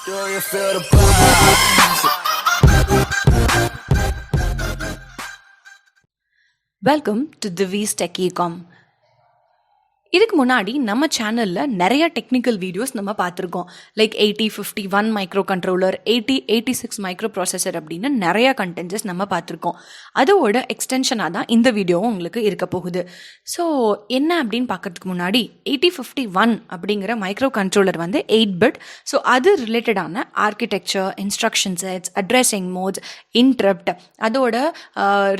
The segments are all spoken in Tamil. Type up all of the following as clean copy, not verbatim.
Do you feel the vibes? Welcome to திவிஸ் டெக் ஈகாம். இதுக்கு முன்னாடி நம்ம சேனலில் நிறைய டெக்னிக்கல் வீடியோஸ் நம்ம பார்த்துருக்கோம். Like 8051 microcontroller, 8086 microprocessor அப்படின்னு நிறைய கண்டென்ட்ஸ் நம்ம பார்த்துருக்கோம். அதோட எக்ஸ்டென்ஷனாக தான் இந்த வீடியோவும் உங்களுக்கு இருக்க போகுது. ஸோ என்ன அப்படின்னு பார்க்கறதுக்கு முன்னாடி 8051 அப்படிங்கிற மைக்ரோ கண்ட்ரோலர் வந்து 8 பிட். ஸோ அது ரிலேட்டடான architecture, instruction sets, addressing modes, interrupt, அதோட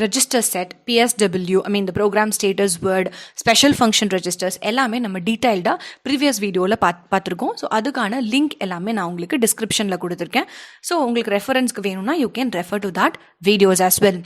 ரெஜிஸ்டர் செட், PSW இந்த program status word, special function registers எல்லாமே நம்ம டீட்டெயில்டாக ப்ரீவியஸ் வீடியோவில் பார்த்துருக்கோம். ஸோ அதுக்கான லிங்க் எல்லாமே நான் உங்களுக்கு டிஸ்கிரிப்ஷனில் கொடுத்துருக்கேன். ஸோ உங்களுக்கு ரெஃபரன்ஸ்க்கு வேணும்னா you can refer to that videos as well.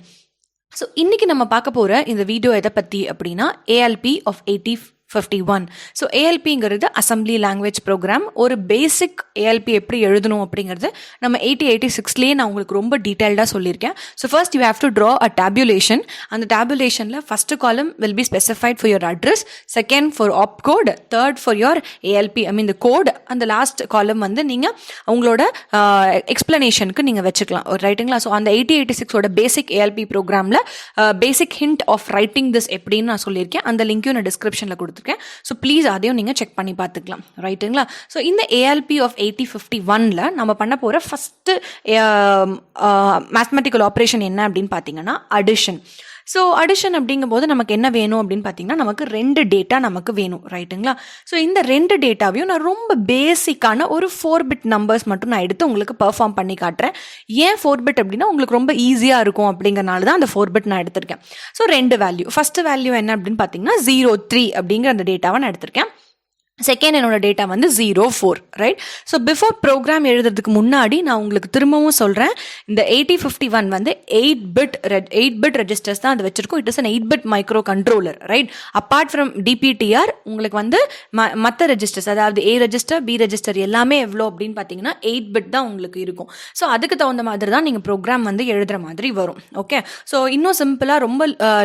So இன்றைக்கி நம்ம பார்க்க போகிற இந்த வீடியோ எதை பற்றி அப்படின்னா ALP ஆஃப் 8051. ஸோ ALPங்கிறது அசம்பிளி லாங்குவேஜ் ப்ரோக்ராம். ஒரு பேசிக் ALP எப்படி எழுதணும் அப்படிங்கிறது நம்ம 8086லேயே நான் உங்களுக்கு ரொம்ப டீட்டெயில்டாக சொல்லியிருக்கேன். So first you have to draw a tabulation. அந்த டேபுலேஷனில் first column will be specified for your address, second for op code, third for your ALP இந்த கோட். அந்த லாஸ்ட் காலம் வந்து நீங்கள் உங்களோட எக்ஸ்பிளனேஷனுக்கு நீங்கள் வச்சுக்கலாம், ரைட்டுங்களா? ஸோ அந்த 8086ஓட பேசிக் ALP ப்ரோக்ராமில் பேசிக் ஹிண்ட் ஆஃப் ரைட்டிங் திஸ் எப்படின்னு நான் சொல்லியிருக்கேன். அந்த லிங்க்கையும் நான் டிஸ்கிரிப்ஷனில் கொடுத்துருக்கேன். ஸோ ப்ளீஸ் அதையும் நீங்கள் செக் பண்ணி பார்த்துக்கலாம், ரைட்டுங்களா? ஸோ இந்த ALP ஆஃப் 8051ல நம்ம பண்ண போகிற ஃபஸ்ட்டு மேத்தமெட்டிக்கல் ஆப்ரேஷன் என்ன அப்படின்னு பார்த்தீங்கன்னா அடிஷன். ஸோ அடிஷன் அப்படிங்கும்போது நமக்கு என்ன வேணும் அப்படின்னு பார்த்தீங்கன்னா நமக்கு 2 டேட்டா நமக்கு வேணும், ரைட்டுங்களா? ஸோ இந்த 2 டேட்டாவையும் நான் ரொம்ப பேசிக்கான ஒரு 4 பிட் நம்பர்ஸ் மட்டும் நான் எடுத்து உங்களுக்கு பெர்ஃபார்ம் பண்ணி காட்டுறேன். ஏன் 4 பிட் அப்படின்னா உங்களுக்கு ரொம்ப ஈஸியாக இருக்கும் அப்படிங்கிறனால தான் அந்த 4 பிட் நான் எடுத்திருக்கேன். ஸோ 2 வேல்யூ, ஃபஸ்ட்டு வேல்யூ என்ன அப்படின்னு பார்த்தீங்கன்னா 03 அப்படிங்கிற அந்த டேட்டாவை நான் எடுத்திருக்கேன். செகண்ட் என்னோட டேட்டா வந்து 04, ரைட்? ஸோ பிஃபோர் ப்ரோக்ராம் எழுதுறதுக்கு முன்னாடி நான் உங்களுக்கு திரும்பவும் சொல்கிறேன், இந்த 8051 வந்து 8 பிட் ரெஜிஸ்டர்ஸ் தான் அது வச்சிருக்கோம். It is an 8 bit micro controller, right? Apart from DPTR உங்களுக்கு வந்து மற்ற ரெஜிஸ்டர்ஸ், அதாவது A ரெஜிஸ்டர், B ரெஜிஸ்டர் எல்லாமே எவ்வளோ அப்படின்னு பார்த்தீங்கன்னா 8 பிட் தான் உங்களுக்கு இருக்கும். ஸோ அதுக்கு தகுந்த மாதிரி தான் நீங்கள் ப்ரோக்ராம் வந்து எழுதுகிற மாதிரி வரும், ஓகே? ஸோ இன்னும் சிம்பிளாக ரொம்ப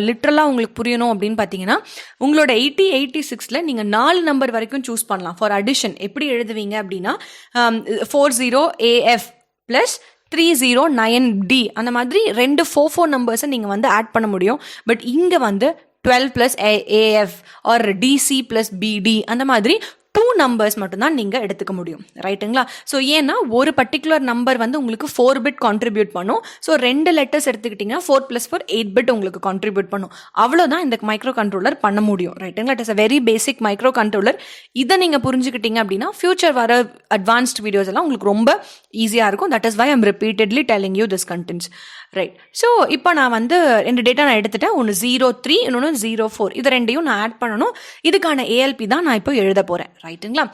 லிட்ரலாக உங்களுக்கு புரியணும் அப்படின்னு பார்த்தீங்கன்னா உங்களோட 8086ல நீங்கள் 4 நம்பர் வரைக்கும் சூஸ் பண்ணலாம் ஃபார் அடிஷன். எப்படி எழுதுவீங்க அப்படின்னா 40AF ப்ளஸ் 309D அந்த மாதிரி 2 4 நம்பர்ஸை நீங்கள் வந்து ஆட் பண்ண முடியும். பட் இங்கே வந்து 12 plus AF or DC plus BD அந்த மாதிரி 2 நம்பர்ஸ் மட்டும்தான் நீங்கள் எடுத்துக்க முடியும், ரைட்டுங்களா? ஸோ ஏன்னா ஒரு பர்டிகுலர் நம்பர் வந்து உங்களுக்கு 4 பிட் கான்ட்ரிபியூட் பண்ணும். ஸோ 2 லெட்டர்ஸ் எடுத்துக்கிட்டிங்கன்னா 4 + 4 8 பிட் உங்களுக்கு கான்ட்ரிபியூட் பண்ணும். அவ்வளோதான் இந்த மைக்ரோ கண்ட்ரோலர் பண்ண முடியும், ரைட்டுங்களா? It is a very basic micro controller. இதை நீங்கள் புரிஞ்சுக்கிட்டீங்க அப்படின்னா ஃபியூச்சர் வர அட்வான்ஸ்ட் வீடியோஸ் எல்லாம் உங்களுக்கு ரொம்ப ஈஸியாக இருக்கும். That is why I'm repeatedly telling you this contents, right? So இப்போ நான் வந்து 2 டேட்டா நான் எடுத்துட்டேன். ஒன்று 03, இன்னொன்று 04. இது 2ஐயும் நான் ஆட் பண்ணணும். இதுக்கான ALP தான் நான் இப்போ எழுத போகிறேன், ரைட்டுங்களா?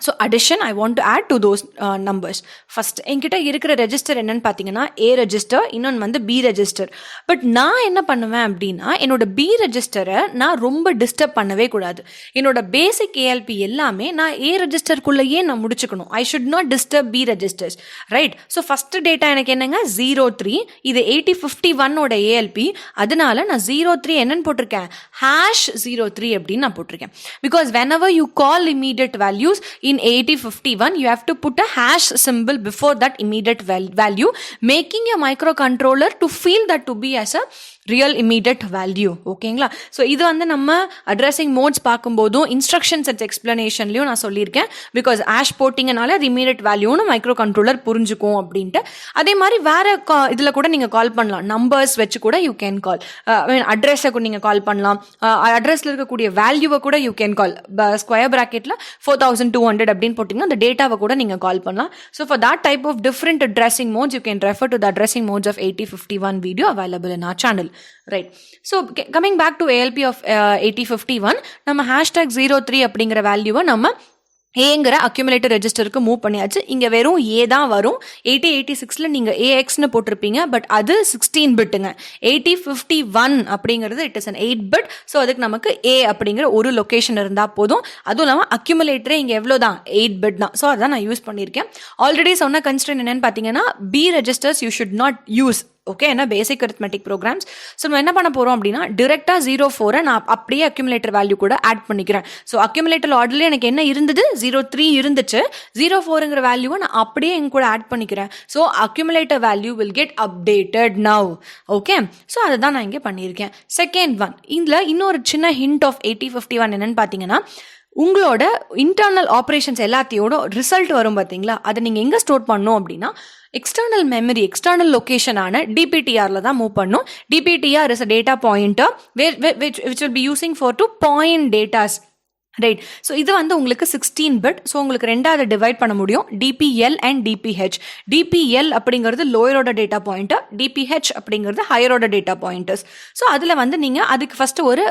So addition I want to add to those numbers. First என்கிட்ட இருக்கிற ரெஜிஸ்டர் என்னன்னு பார்த்தீங்கன்னா A ரெஜிஸ்டர், இன்னொன்று வந்து B ரெஜிஸ்டர். பட் நான் என்ன பண்ணுவேன் அப்படின்னா என்னோட B ரெஜிஸ்டரை நான் ரொம்ப டிஸ்டர்ப் பண்ணவே கூடாது. என்னோட பேசிக் ALP எல்லாமே நான் A ரெஜிஸ்டருக்குள்ளேயே நான் முடிச்சுக்கணும். I should not disturb B registers, right? So first data எனக்கு என்னங்க 03. இது 8051ஓட ALP. அதனால நான் 03 என்னன்னு போட்டிருக்கேன், #03 அப்படின்னு நான் போட்டிருக்கேன். Because whenever you call immediate values in 8051 you have to put a hash symbol before that immediate value, making a microcontroller to feel that to be as a real immediate value, ஓகேங்களா? ஸோ இது வந்து நம்ம அட்ரஸிங் மோட்ஸ் பார்க்கும்போதும் இன்ஸ்ட்ரக்ஷன் செட்ஸ் எக்ஸ்பிளனேஷன்லையும் நான் சொல்லியிருக்கேன். பிகாஸ் ஆஷ் போட்டிங்கனால அது இமீடியட் வேல்யூன்னு மைக்ரோ கண்ட்ரோலர் புரிஞ்சுக்கும் அப்படின்ட்டு. அதே மாதிரி வேறு இதில் கூட நீங்கள் கால் பண்ணலாம், நம்பர்ஸ் வச்சு கூட யூ கேன் கால். அட்ரஸை கூட நீங்கள் கால் பண்ணலாம். அட்ரஸில் இருக்கக்கூடிய வேல்யூவை கூட யூ கேன் கால். ஸ்கொயர் ப்ராக்கெட்டில் 4200 அப்படின்னு போட்டிங்கன்னா அந்த டேட்டாவை கூட நீங்கள் கால் பண்ணலாம். So for that type of different addressing modes you can refer to the addressing modes of 8051 video available in our channel, right? So coming back to ALP of 8051, நம்ம #03 அப்படிங்கிற வேல்யூவை நம்ம ஏங்கிற அக்யூமுலேட்டர் ரெஜிஸ்டருக்கு மூவ் பண்ணியாச்சு. இங்கே வெறும் A தான் வரும். 8086ல நீங்கள் AXன்னு போட்டிருப்பீங்க, பட் அது 16 பிட்டுங்க. 8051 அப்படிங்கிறது it is an 8 bit. So அதுக்கு நமக்கு A அப்படிங்கிற ஒரு லொக்கேஷன் இருந்தால் போதும். அதுவும் இல்லாமல் அக்யூமுலேட்டரே இங்கே எவ்வளோ தான், 8 பிட் தான். ஸோ அதான் நான் யூஸ் பண்ணியிருக்கேன். ஆல்ரெடி சொன்ன கன்ஸ்ட்ரெயின் என்னன்னு பார்த்தீங்கன்னா B registers you should not use okay, ஏன்னா பேசிக் அரித்மெட்டிக் ப்ரோக்ராம்ஸ். ஸோ நம்ம என்ன பண்ண போகிறோம் அப்படின்னா டிரெக்டாக 0.4 நான் அப்படியே அக்யூமுலேட்டர் வேல்யூ கூட ஆட் பண்ணிக்கிறேன். ஸோ அக்யூமுலேட்டர் ஆர்டர்லேயே எனக்கு என்ன இருந்தது, 0.3 இருந்துச்சு, 0.4ங்கிற வேல்யூவை நான் அப்படியே எங்க கூட ஆட் பண்ணிக்கிறேன். So accumulator value will get updated now. Okay, so அதை தான் நான் இங்கே பண்ணியிருக்கேன். செகண்ட் ஒன், இதில் இன்னொரு சின்ன ஹிண்ட் ஆஃப் 8051 என்னன்னு பார்த்தீங்கன்னா, உங்களோட இன்டர்னல் ஆப்ரேஷன்ஸ் எல்லாத்தையோட ரிசல்ட் வரும் பார்த்தீங்களா, அதை நீங்கள் எங்கே ஸ்டோர் பண்ணணும் அப்படின்னா எக்ஸ்டர்னல் மெமரி, எக்ஸ்டர்னல் லொக்கேஷனான டிபிடிஆரில் தான் மூவ் பண்ணும். DPTR is a data pointer which will be using for to point datas. Right. So இது வந்து உங்களுக்கு 16 பிட். ஸோ உங்களுக்கு ரெண்டாவது டிவைட் பண்ண முடியும், டிபிஎல் அண்ட் டிபிஹெச். டிபிஎல் அப்படிங்கிறது லோயரோட டேட்டா பாயிண்டர், டிபிஹெச் அப்படிங்கிறது ஹையரோட டேட்டா பாயிண்டர்ஸ். ஸோ அதில் வந்து நீங்கள் அதுக்கு ஃபஸ்ட்டு ஒரு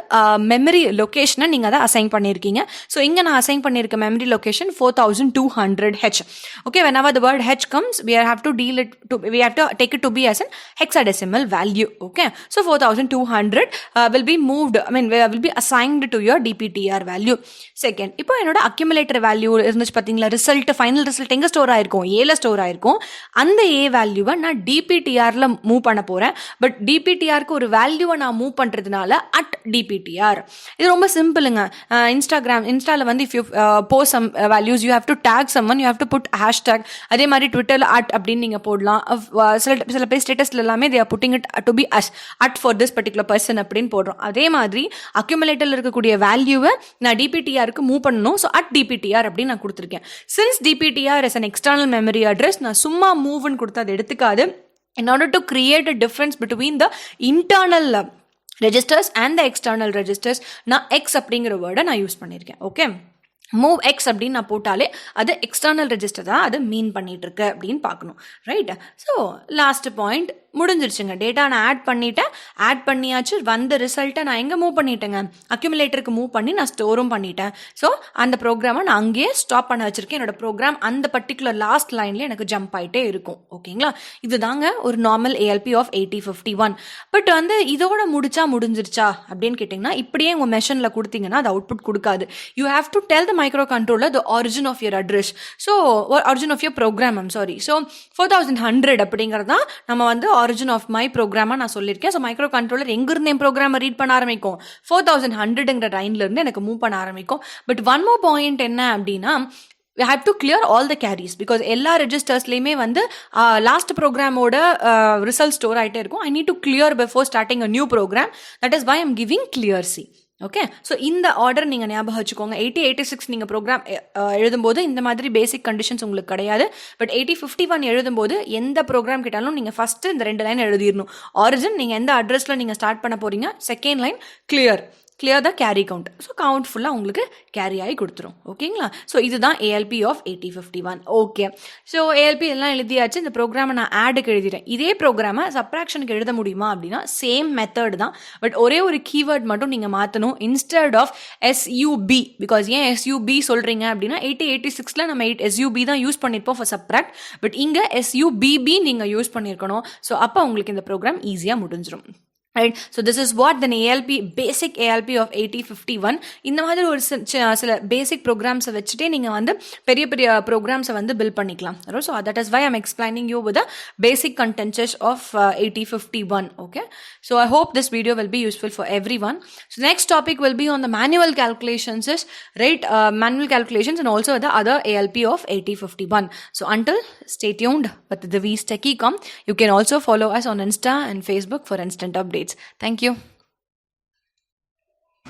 மெமரி லொக்கேஷனை நீங்கள் அதை அசைன் பண்ணியிருக்கீங்க. ஸோ இங்கே நான் அசைன் பண்ணியிருக்க memory location 4200 H. Okay, whenever the word h comes we have to take it to be as an hexadecimal value. Okay, so 4200 will be moved, will be assigned to your DPTR value. Second, இப்போ என்னோட அக்யூமுலேட்டர் வேல்யூ இருந்துச்சு பார்த்தீங்களா, ரிசல்ட், ஃபைனல் ரிசல்ட் எங்கே ஸ்டோர் ஆயிருக்கும், ஏல ஸ்டோர் ஆயிருக்கும். அந்த ஏ வேல்யூவை நான் டிபிடிஆரில் மூவ் பண்ண போகிறேன். பட் டிபிடிஆருக்கு ஒரு வேல்யூவை நான் மூவ் பண்ணுறதுனால அட் டிபிடிஆர். இது ரொம்ப சிம்பிளுங்க. இன்ஸ்டாவில் வந்து if you post some values you have to tag someone, you have to put hashtag. அதே மாதிரி ட்விட்டரில் அட் அப்படின்னு நீங்கள் போடலாம். சில பேர் ஸ்டேட்டஸ்ல எல்லாமே they are putting it to be as at for this particular person அப்படின்னு போடுறோம். அதே மாதிரி அக்யூமுலேட்டரில் இருக்கக்கூடிய வேல்யூவை நான் டிபிடிஆருக்கு மூவ் பண்ணணும். ஸோ அட் டிபிடிஆர் அப்படின்னு நான் கொடுத்துருக்கேன். Since DPTR is an external memory address, நான் சும்மா மூவ்னு கொடுத்து அதை எடுத்துக்காது. In order to create a difference between the internal registers and the external registers, நான் x அப்படிங்கிற வேர்டை நான் யூஸ் பண்ணியிருக்கேன். ஓகே, மூவ் எக்ஸ் அப்படின்னு நான் போட்டாலே அது எக்ஸ்டர்னல் ரெஜிஸ்டர் தான் அது மீன் பண்ணிட்டு இருக்கு அப்படின்னு பார்க்கணும். ரைட். ஸோ லாஸ்ட் பாயிண்ட் முடிஞ்சிருச்சுங்க. டேட்டா நான் ஆட் பண்ணியாச்சு. வந்த ரிசல்ட்டை நான் எங்கே மூவ் பண்ணிட்டேங்க, அக்யூமுலேட்டருக்கு மூவ் பண்ணி நான் ஸ்டோரும் பண்ணிட்டேன். ஸோ அந்த ப்ரோக்ராமை நான் அங்கேயே ஸ்டாப் பண்ண வச்சிருக்கேன். என்னோட ப்ரோக்ராம் அந்த பர்டிகுலர் லாஸ்ட் லைன்லேயே எனக்கு ஜம்ப் ஆகிட்டே இருக்கும். ஓகேங்களா, இதுதாங்க ஒரு நார்மல் ஏஎல்பி ஆஃப் 8051. பட் வந்து இதோட முடிஞ்சிருச்சா அப்படின்னு கேட்டிங்கன்னா, இப்படியே உங்கள் மெஷினில் கொடுத்தீங்கன்னா அது அவுட்புட் கொடுக்காது. You have to tell the microcontroller the origin of your address, so origin of your program, I'm sorry. So 4100 அப்படிங்கறதா நம்ம வந்து origin of my program நான் சொல்லியிருக்கேன். ஸோ மைக்ரோ கண்ட்ரோலர் எங்கிருந்து என் ப்ரோக்ராமை ரீட் பண்ண ஆரம்பிக்கும், 4100ங்கிற லைன்ல இருந்து எனக்கு மூவ் பண்ண ஆரம்பிக்கும். பட் ஒன் மோர் பாயிண்ட் என்ன அப்படின்னா, we have to clear all the carries because எல்லா ரெஜிஸ்டர்ஸ்லையுமே வந்து லாஸ்ட் ப்ரோக்ராமோட ரிசல்ட் ஸ்டோர் ஆகிட்டே இருக்கும். I need to clear before starting a new program. That is why I'm giving clear C. Okay, so இந்த ஆர்டர் நீங்கள் ஞாபகம் வச்சுக்கோங்க. 8086 நீங்கள் ப்ரோக்ராம் எழுதும்போது இந்த மாதிரி பேசிக் கண்டிஷன்ஸ் உங்களுக்கு கிடையாது. பட் 8051 எழுதும்போது எந்த ப்ரோக்ராம் கேட்டாலும் நீங்கள் ஃபஸ்ட்டு இந்த 2 லைன் எழுதிடணும். ஆரிஜின், நீங்கள் எந்த அட்ரஸில் நீங்கள் ஸ்டார்ட் பண்ண போகிறீங்க. Second line clear the carry count. So count ஃபுல்லாக உங்களுக்கு கேரி ஆகி கொடுத்துரும். ஓகேங்களா, ஸோ இதுதான் ALP of 8051. Okay, so ALP எல்லாம் எழுதியாச்சு. இந்த ப்ரோக்ராமை நான் ஆடுக்கு எழுதிட்டேன். இதே ப்ரோக்ராமை சப்ராக்ஷனுக்கு எழுத முடியுமா அப்படின்னா சேம் மெத்தட் தான். பட் ஒரே ஒரு கீவேர்ட் மட்டும் நீங்கள் மாற்றணும். இன்ஸ்டெட் ஆஃப் SUB, பிகாஸ் ஏன் SUB சொல்கிறீங்க அப்படின்னா 8086ல் நம்ம SUB தான் யூஸ் பண்ணியிருப்போம் ஃபார் சப்ராக்ட். பட் இங்கே SUBB நீங்கள் யூஸ் பண்ணியிருக்கணும். ஸோ அப்போ உங்களுக்கு இந்த ப்ரோக்ராம் ஈஸியாக முடிஞ்சிடும். Right, so this is what the basic ALP of 8051. இந்த மாதிரி ஒரு சில பேசிக் ப்ரோக்ராம்ஸை வச்சுட்டே நீங்கள் வந்து பெரிய ப்ரோக்ராம்ஸை வந்து பில்ட் பண்ணிக்கலாம். So that is why I'm explaining you with the basic contents of 8051. Okay, so I hope this video will be useful for everyone. So next topic will be on the manual calculations, right? Manual calculations and also the other ALP of 8051. So until, stay tuned with the V's Techie.com. You can also follow us on Insta and Facebook for instant updates. Thank you.